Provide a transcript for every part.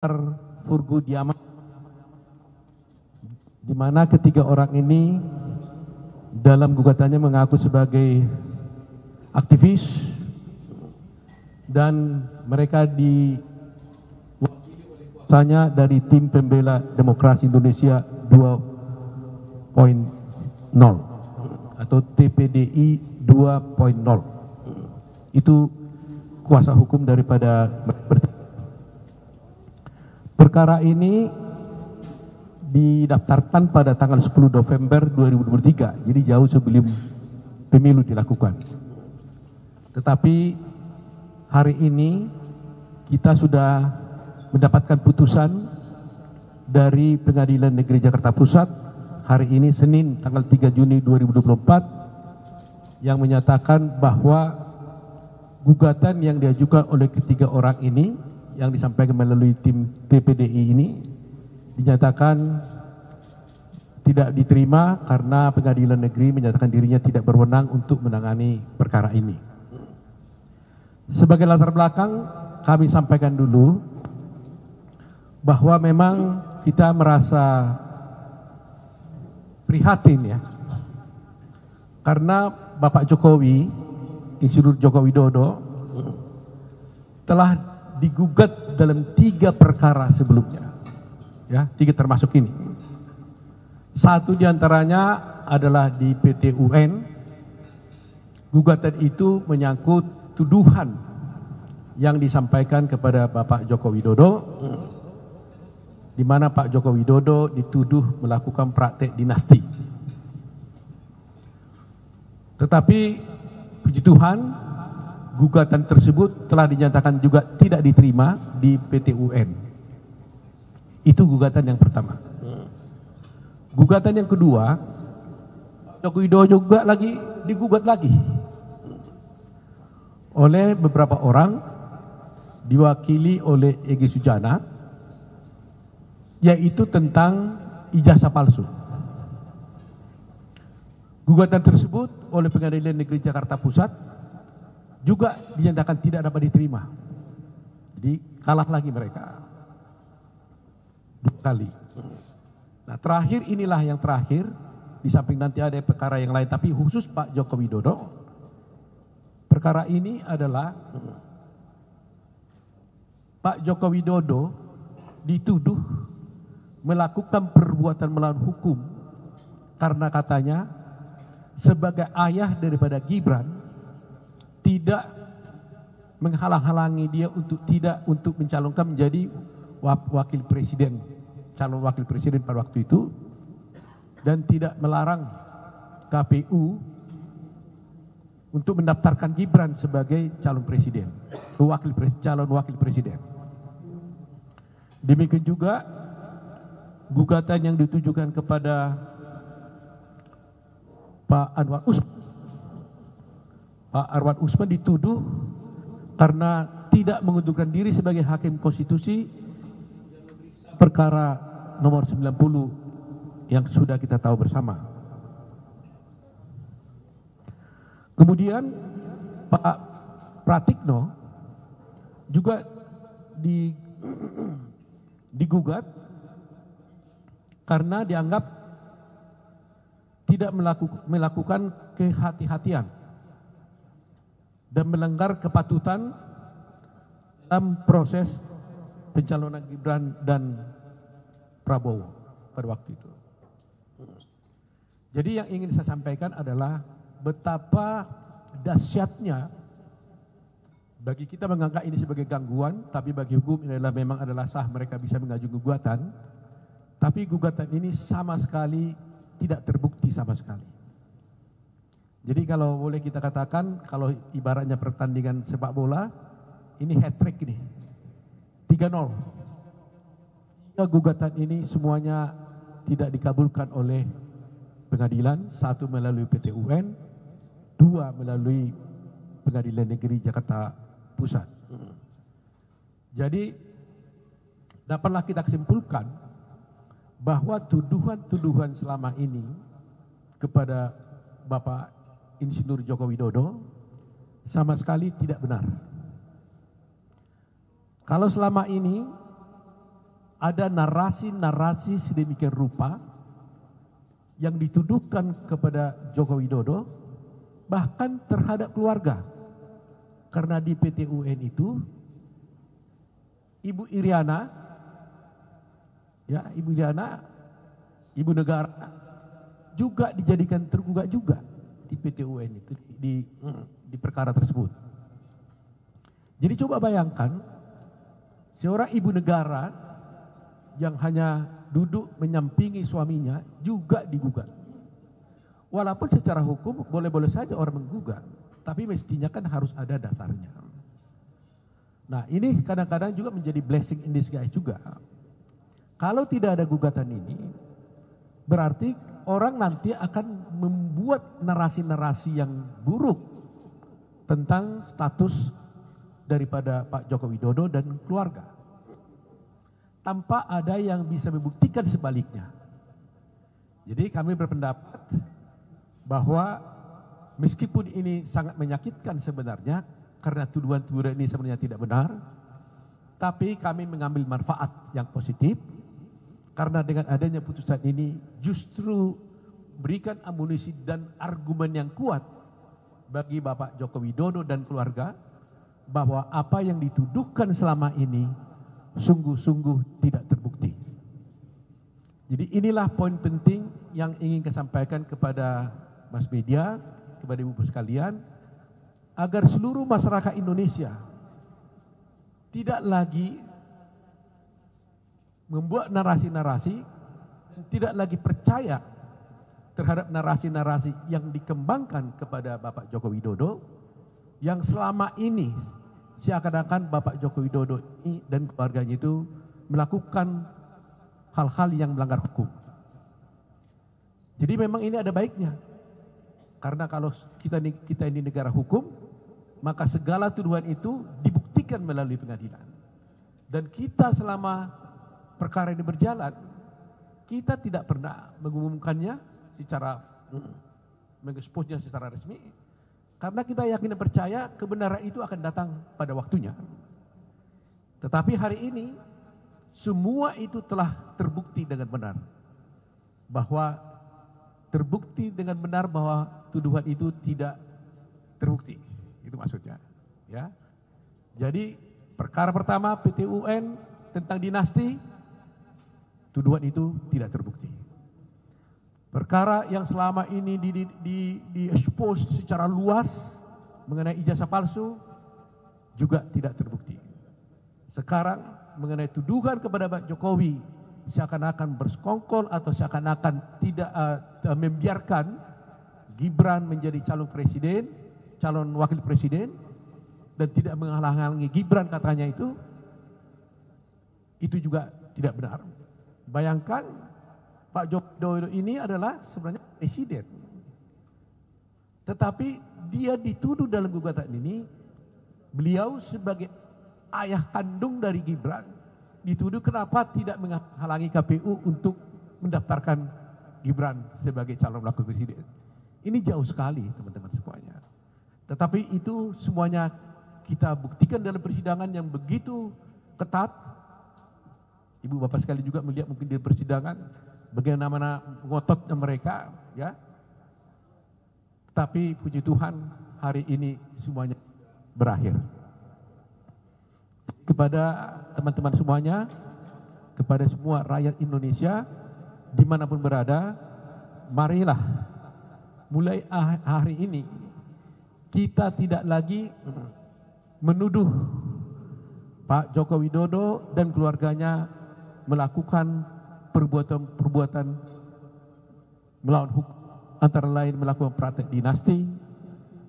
Furgu Diaman, di mana ketiga orang ini dalam gugatannya mengaku sebagai aktivis dan mereka diwakili oleh kuasanya dari tim pembela demokrasi Indonesia 2.0 atau TPDI 2.0. Itu kuasa hukum daripada perkara ini didaftarkan pada tanggal 10 November 2023, jadi jauh sebelum pemilu dilakukan. Tetapi hari ini kita sudah mendapatkan putusan dari Pengadilan Negeri Jakarta Pusat hari ini Senin tanggal 3 Juni 2024 yang menyatakan bahwa gugatan yang diajukan oleh ketiga orang ini yang disampaikan melalui tim TPDI ini dinyatakan tidak diterima karena Pengadilan Negeri menyatakan dirinya tidak berwenang untuk menangani perkara ini. Sebagai latar belakang, kami sampaikan dulu bahwa memang kita merasa prihatin ya, karena Bapak Jokowi, Insinyur Joko Widodo telah digugat dalam 3 perkara sebelumnya, ya, 3 termasuk ini. Satu diantaranya adalah di PT UN. Gugatan itu menyangkut tuduhan yang disampaikan kepada Bapak Joko Widodo, di mana Pak Joko Widodo dituduh melakukan praktek dinasti. Tetapi puji Tuhan, gugatan tersebut telah dinyatakan juga tidak diterima di PT UN. Itu gugatan yang pertama. Gugatan yang kedua, Joko Widodo juga digugat lagi oleh beberapa orang, diwakili oleh Egy Sujana, yaitu tentang ijazah palsu. Gugatan tersebut oleh Pengadilan Negeri Jakarta Pusat juga dinyatakan tidak dapat diterima. Jadi kalah lagi mereka 2 kali. Nah, terakhir inilah yang terakhir, di samping nanti ada perkara yang lain, tapi khusus Pak Joko Widodo. Perkara ini adalah Pak Joko Widodo dituduh melakukan perbuatan melawan hukum karena katanya sebagai ayah daripada Gibran tidak menghalang-halangi dia untuk mencalonkan menjadi wakil presiden, calon wakil presiden pada waktu itu, dan tidak melarang KPU untuk mendaftarkan Gibran sebagai calon presiden, calon wakil presiden. Demikian juga gugatan yang ditujukan kepada Pak Anwar Usman. Pak Anwar Usman dituduh karena tidak mengundurkan diri sebagai hakim konstitusi perkara nomor 90 yang sudah kita tahu bersama. Kemudian Pak Pratikno juga digugat karena dianggap tidak melakukan kehati-hatian dan melanggar kepatutan dalam proses pencalonan Gibran dan Prabowo pada waktu itu. Jadi yang ingin saya sampaikan adalah betapa dahsyatnya bagi kita menganggap ini sebagai gangguan, tapi bagi hukum ini memang adalah sah, mereka bisa mengajukan gugatan. Tapi gugatan ini sama sekali tidak terbukti sama sekali. Jadi kalau boleh kita katakan, kalau ibaratnya pertandingan sepak bola, ini hat-trick ini, 3-0. Gugatan ini semuanya tidak dikabulkan oleh pengadilan, 1 melalui PT UN, 2 melalui Pengadilan Negeri Jakarta Pusat. Jadi dapatlah kita simpulkan bahwa tuduhan-tuduhan selama ini kepada Bapak Insinyur Joko Widodo sama sekali tidak benar. Kalau selama ini ada narasi-narasi sedemikian rupa yang dituduhkan kepada Joko Widodo, bahkan terhadap keluarga. Karena di PT UN itu, Ibu Iriana, ya Ibu Iriana, Ibu Negara, juga dijadikan tergugat juga di PT UN itu, di perkara tersebut. Jadi coba bayangkan, seorang ibu negara yang hanya duduk menyampingi suaminya juga digugat. Walaupun secara hukum boleh-boleh saja orang menggugat, tapi mestinya kan harus ada dasarnya. Nah, ini kadang-kadang juga menjadi blessing in disguise juga. Kalau tidak ada gugatan ini, berarti orang nanti akan membuat narasi-narasi yang buruk tentang status daripada Pak Joko Widodo dan keluarga, tanpa ada yang bisa membuktikan sebaliknya. Jadi kami berpendapat bahwa meskipun ini sangat menyakitkan sebenarnya, karena tuduhan-tuduhan ini sebenarnya tidak benar, tapi kami mengambil manfaat yang positif, karena dengan adanya putusan ini justru berikan amunisi dan argumen yang kuat bagi Bapak Joko Widodo dan keluarga, bahwa apa yang dituduhkan selama ini sungguh-sungguh tidak terbukti. Jadi inilah poin penting yang ingin saya sampaikan kepada mass media, kepada ibu sekalian, agar seluruh masyarakat Indonesia tidak lagi membuat narasi-narasi, tidak lagi percaya terhadap narasi-narasi yang dikembangkan kepada Bapak Joko Widodo, yang selama ini seakan-akan Bapak Joko Widodo ini dan keluarganya itu melakukan hal-hal yang melanggar hukum. Jadi memang ini ada baiknya, karena kalau kita ini negara hukum, maka segala tuduhan itu dibuktikan melalui pengadilan. Dan kita selama perkara ini berjalan, kita tidak pernah mengumumkannya secara mengeksposnya secara resmi, karena kita yakin dan percaya kebenaran itu akan datang pada waktunya. Tetapi hari ini semua itu telah terbukti dengan benar, bahwa terbukti dengan benar bahwa tuduhan itu tidak terbukti. Itu maksudnya, ya. Jadi perkara pertama PT UN tentang dinasti, tuduhan itu tidak terbukti. Perkara yang selama ini di expose secara luas mengenai ijazah palsu juga tidak terbukti. Sekarang mengenai tuduhan kepada Pak Jokowi seakan-akan bersekongkol atau seakan-akan tidak membiarkan Gibran menjadi calon presiden, calon wakil presiden, dan tidak menghalang-halangi Gibran katanya itu juga tidak benar. Bayangkan Pak Joko Widodo ini adalah sebenarnya presiden, tetapi dia dituduh dalam gugatan ini, beliau sebagai ayah kandung dari Gibran dituduh kenapa tidak menghalangi KPU untuk mendaftarkan Gibran sebagai calon wakil presiden. Ini jauh sekali teman-teman semuanya. Tetapi itu semuanya kita buktikan dalam persidangan yang begitu ketat. Ibu bapak sekali juga melihat mungkin di persidangan bagaimana ngototnya mereka, ya. Tapi puji Tuhan hari ini semuanya berakhir. Kepada teman-teman semuanya, kepada semua rakyat Indonesia dimanapun berada, marilah mulai hari ini kita tidak lagi menuduh Pak Joko Widodo dan keluarganya melakukan perbuatan-perbuatan melawan hukum, antara lain melakukan praktek dinasti,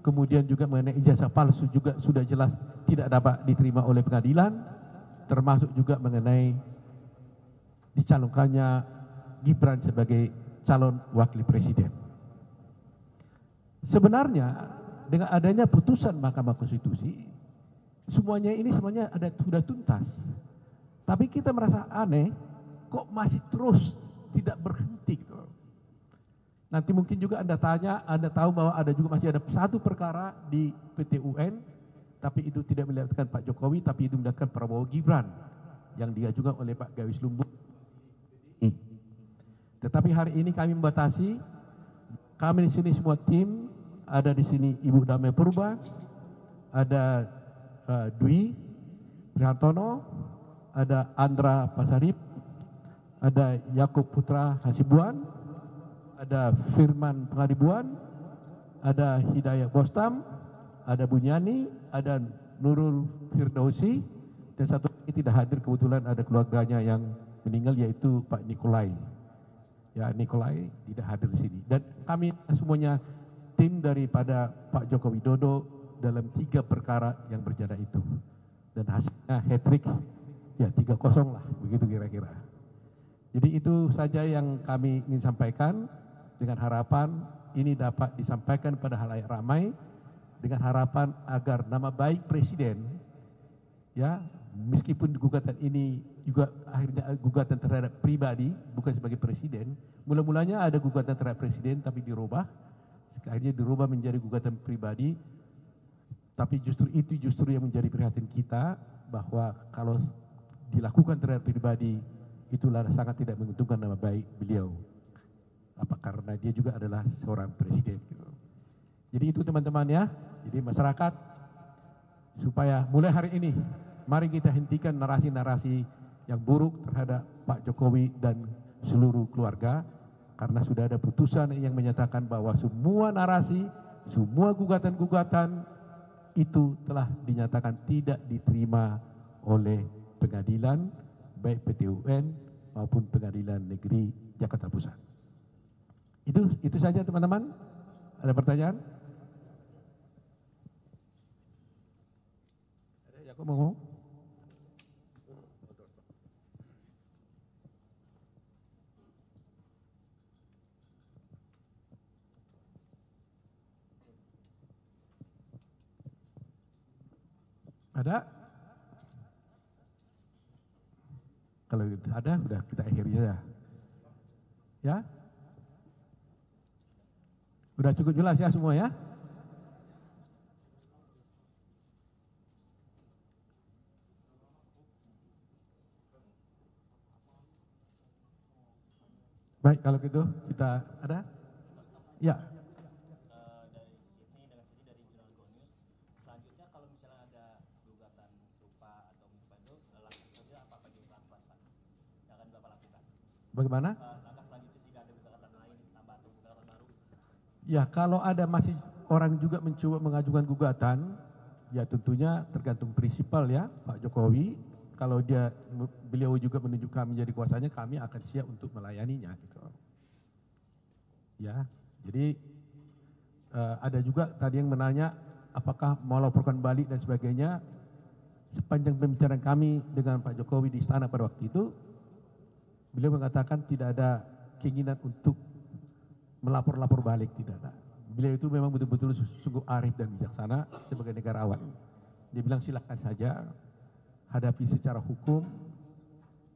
kemudian juga mengenai ijazah palsu juga sudah jelas tidak dapat diterima oleh pengadilan, termasuk juga mengenai dicalonkannya Gibran sebagai calon wakil presiden. Sebenarnya dengan adanya putusan Mahkamah Konstitusi, semuanya ini sebenarnya sudah tuntas. Tapi kita merasa aneh, kok masih terus tidak berhenti gitu. Nanti mungkin juga Anda tanya, Anda tahu bahwa ada juga masih ada satu perkara di PT UN, tapi itu tidak melibatkan Pak Jokowi, tapi itu melibatkan Prabowo Gibran, yang diajukan oleh Pak Gawis Lumbung. Tetapi hari ini kami membatasi, kami di sini semua tim, ada di sini Ibu Damai Purba, ada Dwi Prihartono, ada Andra Pasarip, ada Yakub Putra Hasibuan, ada Firman Pengadibuan, ada Hidayah Bostam, ada Bunyani, ada Nurul Firdausi, dan satu lagi tidak hadir kebetulan ada keluarganya yang meninggal yaitu Pak Nikolai. Ya, Nikolai tidak hadir di sini. Dan kami semuanya tim daripada Pak Joko Widodo dalam 3 perkara yang berjalan itu. Dan hasilnya hat-trick, ya 3-0 lah, begitu kira-kira. Jadi itu saja yang kami ingin sampaikan dengan harapan ini dapat disampaikan pada halayak ramai dengan harapan agar nama baik Presiden, ya meskipun gugatan ini juga akhirnya gugatan terhadap pribadi bukan sebagai Presiden, mula-mulanya ada gugatan terhadap Presiden tapi dirubah, akhirnya dirubah menjadi gugatan pribadi, tapi justru yang menjadi perhatian kita bahwa kalau dilakukan terhadap pribadi itulah sangat tidak menguntungkan nama baik beliau, karena dia juga adalah seorang Presiden gitu. Jadi itu teman-teman ya. Jadi masyarakat supaya mulai hari ini mari kita hentikan narasi-narasi yang buruk terhadap Pak Jokowi dan seluruh keluarga, karena sudah ada putusan yang menyatakan bahwa semua narasi, semua gugatan-gugatan itu telah dinyatakan tidak diterima oleh pengadilan baik PT UN maupun Pengadilan Negeri Jakarta Pusat. Itu saja teman-teman. Ada pertanyaan? Aku mau ngomong. Ada? Kalau ada, sudah kita akhiri saja. Ya? Sudah cukup jelas ya semua ya? Baik, kalau gitu kita ada? Ya. Dari Sydney dengan Sydney dari Jurnal Go News. Selanjutnya kalau misalnya ada gugatan serupa atau itu langsung saja apa bagi Bapak yang akan Bapak lakukan? Bagaimana? Langkah selanjutnya jika ada gugatan lain tambah atau gugatan baru? Ya, kalau ada masih orang juga mencoba mengajukan gugatan, ya tentunya tergantung prinsipal ya Pak Jokowi. Kalau beliau juga menunjuk kami jadi kuasanya, kami akan siap untuk melayaninya gitu. Ya, jadi ada juga tadi yang menanya apakah mau laporkan balik dan sebagainya. Sepanjang pembicaraan kami dengan Pak Jokowi di istana pada waktu itu, beliau mengatakan tidak ada keinginan untuk melapor balik, tidak ada. Beliau itu memang betul-betul sungguh arif dan bijaksana sebagai negarawan. Dia bilang silakan saja, hadapi secara hukum,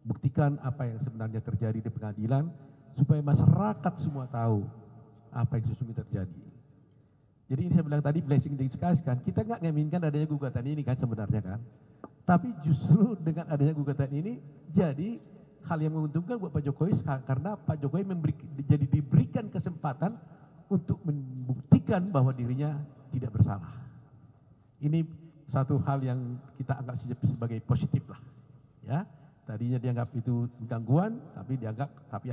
buktikan apa yang sebenarnya terjadi di pengadilan, supaya masyarakat semua tahu apa yang sesungguhnya terjadi. Jadi ini saya bilang tadi blessing in disguise kan, kita nggak menginginkan adanya gugatan ini kan sebenarnya kan. Tapi justru dengan adanya gugatan ini jadi hal yang menguntungkan buat Pak Jokowi, karena Pak Jokowi jadi diberikan kesempatan untuk membuktikan bahwa dirinya tidak bersalah. Ini satu hal yang kita anggap sebagai positif lah, ya. Tadinya dianggap itu gangguan, tapi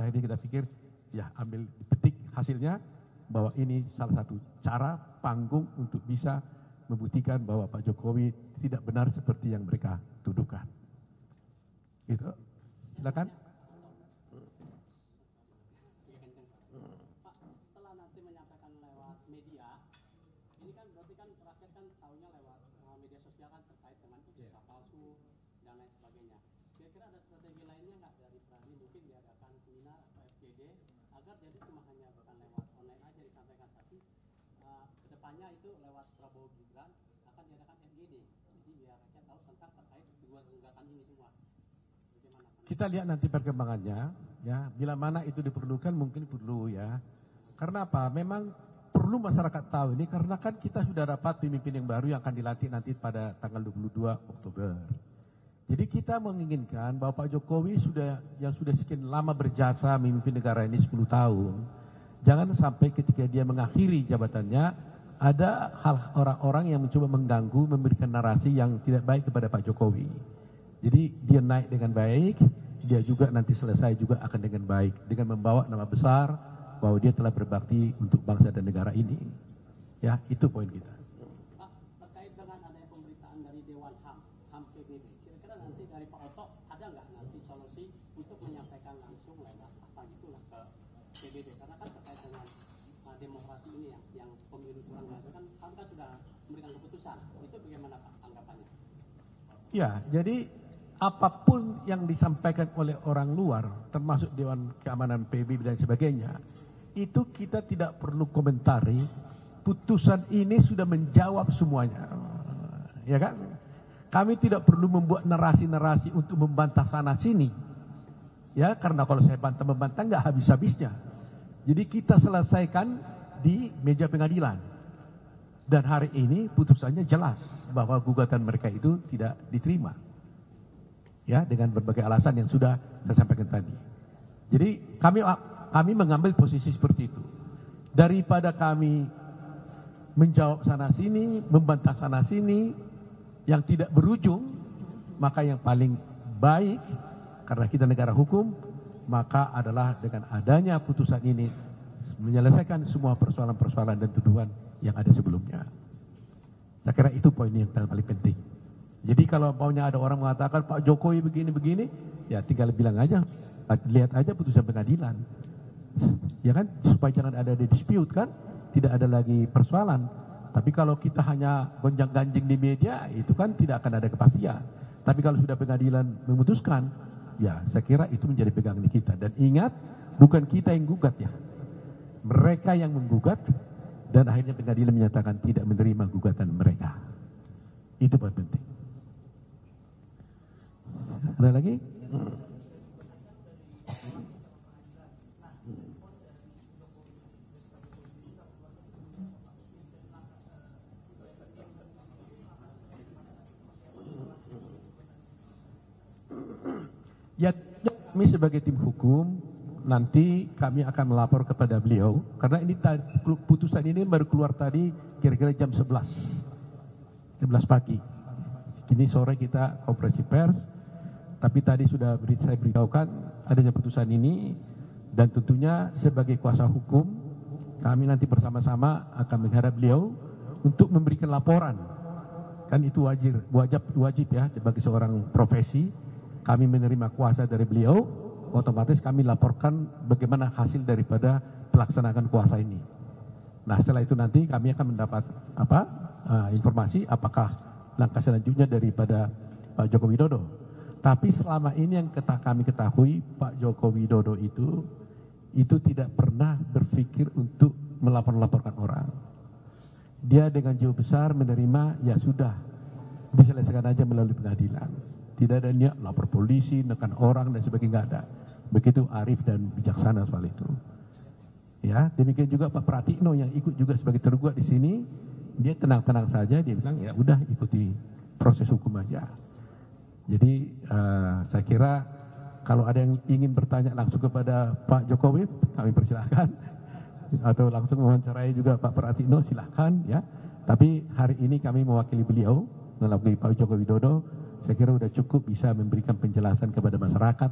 akhirnya kita pikir, ya ambil dipetik hasilnya bahwa ini salah satu cara panggung untuk bisa membuktikan bahwa Pak Jokowi tidak benar seperti yang mereka tuduhkan. Gitu. Silakan. Pak, setelah nanti menyampaikan lewat media, ini kan berarti kan rakyat kan tahunya lewat media sosial kan terkait dengan ijazah palsu dan lain sebagainya. Kira-kira ada strategi lainnya nggak dari Pradi, mungkin diadakan seminar atau FGD agar jadi cuma hanya bukan lewat online aja disampaikan, tapi kedepannya itu lewat Prabowo Gibran akan diadakan FGD, jadi biar rakyat tahu tentang terkait kedua gugatan ini semua. Bagaimana? Kita lihat nanti perkembangannya, ya. Bila mana itu diperlukan mungkin perlu ya. Karena apa? Memang perlu masyarakat tahu ini karena kan kita sudah dapat pemimpin yang baru yang akan dilantik nanti pada tanggal 22 Oktober. Jadi kita menginginkan bahwa Pak Jokowi yang sudah sekian lama berjasa memimpin negara ini 10 tahun, jangan sampai ketika dia mengakhiri jabatannya, ada hal orang-orang yang mencoba mengganggu, memberikan narasi yang tidak baik kepada Pak Jokowi. Jadi dia naik dengan baik, dia juga nanti selesai juga akan dengan baik, dengan membawa nama besar bahwa dia telah berbakti untuk bangsa dan negara ini. Ya, itu poin kita. Pak, terkait dengan adanya pemberitaan dari Dewan HAM PBB, kira-kira nanti dari Pak Oto ada nggak nanti solusi untuk menyampaikan langsung lewat apa gitulah ke PBB, karena kan terkait dengan demokrasi ini yang pemilu curang kan HAM kan sudah memberikan keputusan, itu bagaimana Pak anggapannya? Ya, jadi apapun yang disampaikan oleh orang luar, termasuk Dewan Keamanan PBB dan sebagainya, itu kita tidak perlu komentari. Putusan ini sudah menjawab semuanya, ya kan? Kami tidak perlu membuat narasi-narasi untuk membantah sana sini, ya, karena kalau saya membantah nggak habis-habisnya. Jadi kita selesaikan di meja pengadilan, dan hari ini putusannya jelas bahwa gugatan mereka itu tidak diterima, ya, dengan berbagai alasan yang sudah saya sampaikan tadi. Jadi kami mengambil posisi seperti itu, daripada kami menjawab sana sini, membantah sana sini yang tidak berujung, maka yang paling baik karena kita negara hukum, maka adalah dengan adanya putusan ini menyelesaikan semua persoalan-persoalan dan tuduhan yang ada sebelumnya. Saya kira itu poin yang paling penting. Jadi kalau maunya ada orang mengatakan Pak Jokowi begini-begini, ya tinggal bilang aja, lihat aja putusan pengadilan, ya kan, supaya jangan ada dispute kan. Tidak ada lagi persoalan. Tapi kalau kita hanya gonjang-ganjing di media, itu kan tidak akan ada kepastian. Tapi kalau sudah pengadilan memutuskan, ya saya kira itu menjadi pegangan kita. Dan ingat, bukan kita yang gugat ya. Mereka yang menggugat, dan akhirnya pengadilan menyatakan tidak menerima gugatan mereka. Itu poin penting. Ada lagi? Ya, kami sebagai tim hukum nanti kami akan melapor kepada beliau karena ini putusan ini baru keluar tadi kira-kira jam 11 pagi. Kini sore kita konferensi pers, tapi tadi sudah saya beritahukan adanya putusan ini, dan tentunya sebagai kuasa hukum kami nanti bersama-sama akan menghadap beliau untuk memberikan laporan. Kan itu wajib ya sebagai seorang profesi. Kami menerima kuasa dari beliau, otomatis kami laporkan bagaimana hasil daripada pelaksanaan kuasa ini. Nah setelah itu nanti kami akan mendapat informasi apakah langkah selanjutnya daripada Pak Joko Widodo. Tapi selama ini yang kami ketahui, Pak Joko Widodo itu tidak pernah berpikir untuk melaporkan orang. Dia dengan jiwa besar menerima, ya sudah diselesaikan aja melalui pengadilan. Tidak ada niat lapor polisi, nekan orang dan sebagainya, nggak ada. Begitu arif dan bijaksana soal itu. Ya, demikian juga Pak Pratikno yang ikut juga sebagai tergugat di sini, dia tenang-tenang saja, dia bilang ya udah ikuti proses hukum aja. Jadi saya kira kalau ada yang ingin bertanya langsung kepada Pak Jokowi, kami persilahkan. Atau langsung mewawancarai juga Pak Pratikno, silahkan ya. Tapi hari ini kami mewakili beliau melalui Pak Joko Widodo. Saya kira sudah cukup bisa memberikan penjelasan kepada masyarakat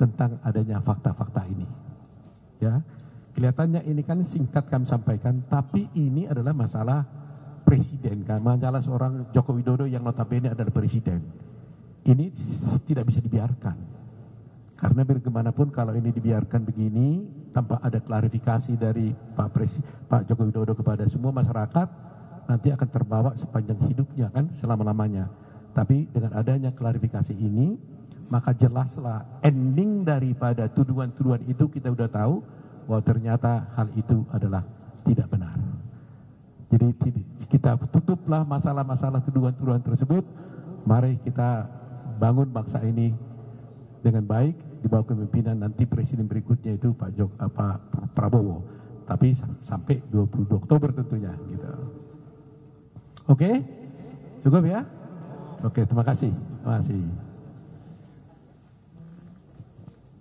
tentang adanya fakta-fakta ini. Ya, kelihatannya ini kan singkat kami sampaikan, tapi ini adalah masalah presiden kan, masalah seorang Joko Widodo yang notabene adalah presiden. Ini tidak bisa dibiarkan. Karena bagaimanapun kalau ini dibiarkan begini tanpa ada klarifikasi dari Pak Joko Widodo kepada semua masyarakat, nanti akan terbawa sepanjang hidupnya kan, selama-lamanya. Tapi dengan adanya klarifikasi ini, maka jelaslah ending daripada tuduhan-tuduhan itu kita sudah tahu bahwa ternyata hal itu adalah tidak benar. Jadi kita tutuplah masalah-masalah tuduhan-tuduhan tersebut. Mari kita bangun bangsa ini dengan baik di bawah kepemimpinan nanti presiden berikutnya itu Pak Prabowo. Tapi sampai 22 Oktober tentunya gitu. Oke? Cukup ya? Oke, terima kasih. Terima kasih.